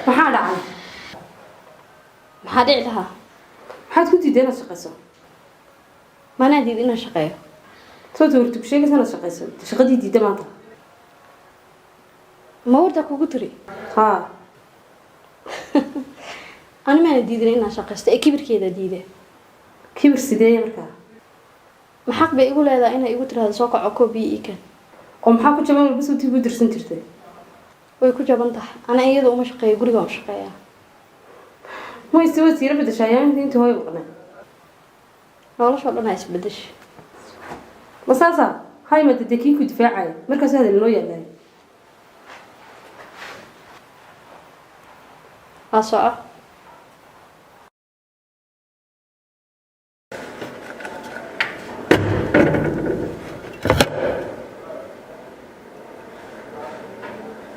maxaa dhacay maxaa dhici lahaa maxaad ku diiday inaad shaqayso maanaa diid inaan shaqeeyo soo doortay ku sheegaysa inaad shaqayso shaqadii diidda maanta ma warda kugu tiri haa ani maana diidin inaan shaqaysto ee kibirkeeda diiday kibir sideeya markaa ma xaq bay igu leedahay inay igu tiraahdo soo kaco koobiyi ii keen oo maxaa ku jaban walba suutii ku dirsan jirtay way ku jaban tahay ana iyada uma shaqeeyo guriga u shaqeeyaa ma istiwa siira bedeshaayaan intii hooyo maqnaa noloshoo dhan ha isbedeshay masaasa hay ma dadee kii ku difaacaya markaas hadal noo yaallay waa soco